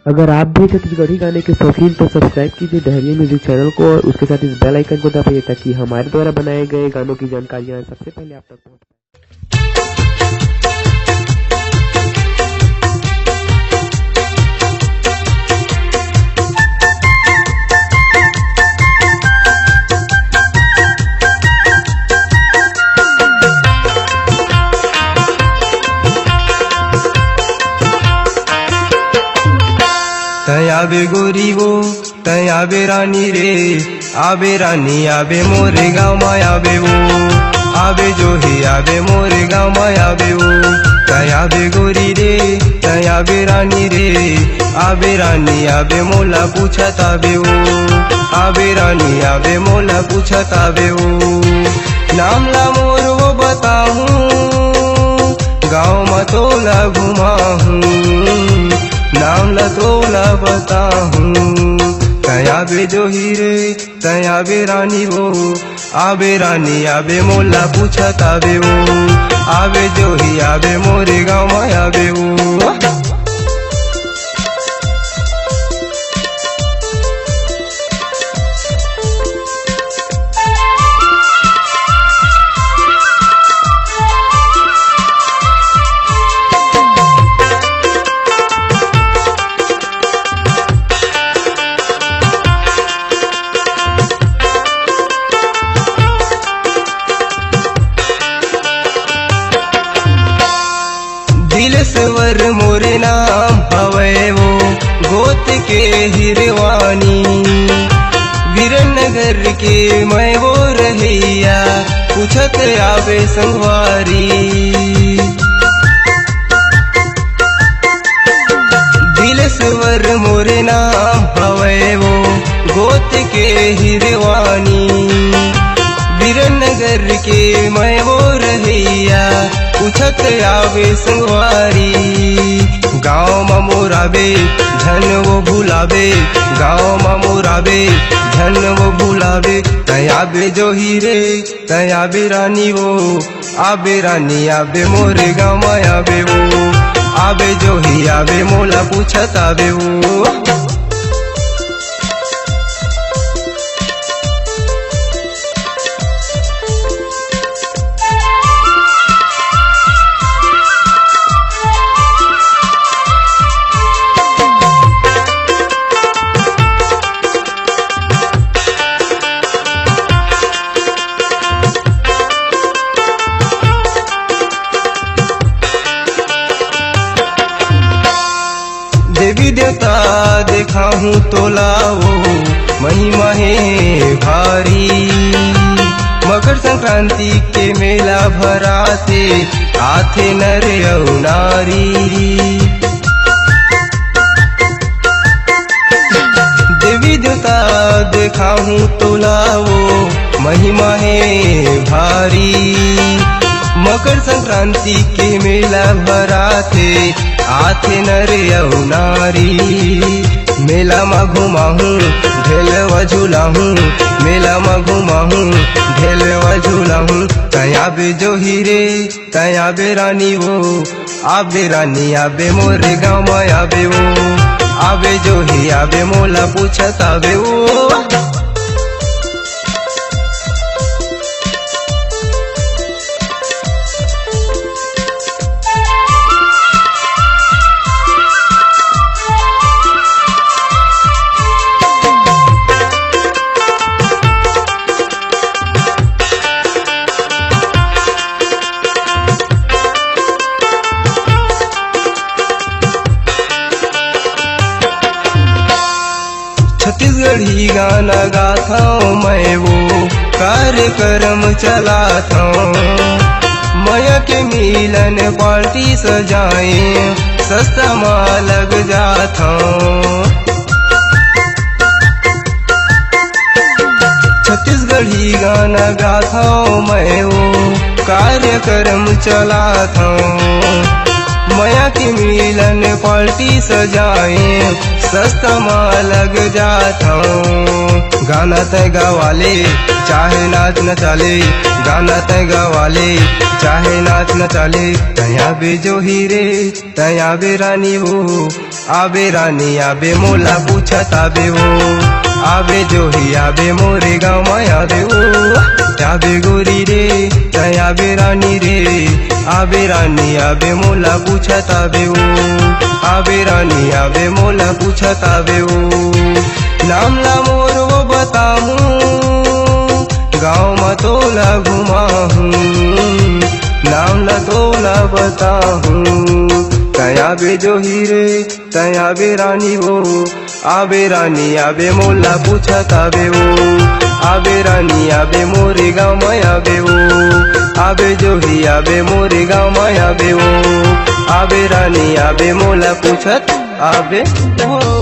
अगर आप भी छत्तीसगढ़ी गाने के शौकीन तो सब्सक्राइब कीजिए डहरिया म्यूजिक चैनल को और उसके साथ इस बेल आइकन को दबाइए ताकि हमारे द्वारा बनाए गए गानों की जानकारियां सबसे पहले आप तक पहुंच आबे गोरी वो तय आबे रानी रे आबे रानी आबे मोरे गाँव में आबे वो आबे जो ही आबे मोरे गाँव में आबे वो तय आबे गोरी रे तय आबे रानी रे आबे रानी आबे मोला पूछत आबे वो आबे रानी आबे मोला पूछत आबे वो नाम ला मोर वो बताऊं गाँव में तोला घुमाऊं नाम ला तोला बताऊं तया बे जो हीरे तया बे रानी वो आबे रानी आबे मोला पूछत आबे वो आबे जो ही आबे मोरे गाँव में आबे वो दिलसवर मोरे नाम हवे वो गोत के हिरवानी वीरनगर के मैं वो रहिया पूछत आवे संगवारी दिलसवर मोरे नाम हवे वो गोत के हिरवानी वीरनगर के मैं वो रहिया पूछत आवे संगवारी गाँव में मोराबे धन वो भूलाबे गाँव में मोराबे धन वो भूलाबे तयाबे जो हीरे तयाबे रानी वो आबे रानी आबे मोरे गाँव में आबे वो आबे जो ही आबे मोला पूछत आबे वो देवी देवता देखा हूँ तोला वो महिमा है भारी मकर संक्रांति के मेला भराते आथे नर और नारी देवी देवता देखा हूँ तोला वो महिमा है भारी मकर संक्रांति के मेला भराते आथे नर और नारी मेला में घुमाहूँ ढेल वझुलाहूँ मेला में घुमाहूँ ढेल वझुलाहूँ तया बे जो हीरे तया बे रानी वो आबे रानी आबे मोरे गाँव में आबे वो आबे जो ही आबे मोला पूछत आबे वो छत्तीसगढ़ी गाना गाता हूँ मैं वो कार्यक्रम चलाता हूँ मया के मिलन पार्टी सजाए सस्ता माल लग जाता हूँ छत्तीसगढ़ी गाना गाता हूँ मैं वो कार्यक्रम चलाता हूँ मया की मिलन पार्टी सजाए सस्ता माल लग जाता हूँ गाना तय गवाले चाहे नाच न चले गाना तय गवाले चाहे नाच न चले तया बे जो हीरे तया बे रानी वो आबे रानी आबे मोला पूछत आबे वो, आबे जो ही आबे मोरे गाँव में आबे वो। आबे गोरी रे तय आबे रानी रे, आबे रानी आबे मोला पूछत आबे वो, आबे रानी आबे मोला पूछत आबे वो। नाम ला मोर वो बताऊं, गाँव में तोला घुमाऊं, नाम ला तोला बताऊं। तयाबे जो हीरे तयाबे रानी वो, आबे रानी आबे मोला पूछत आबे वो, आबे रानी आबे मोरे गाँव में आबे वो, आबे जो ही आबे मोरे गाँव में आबे वो, आबे रानी आबे मोला पूछत आबे वो।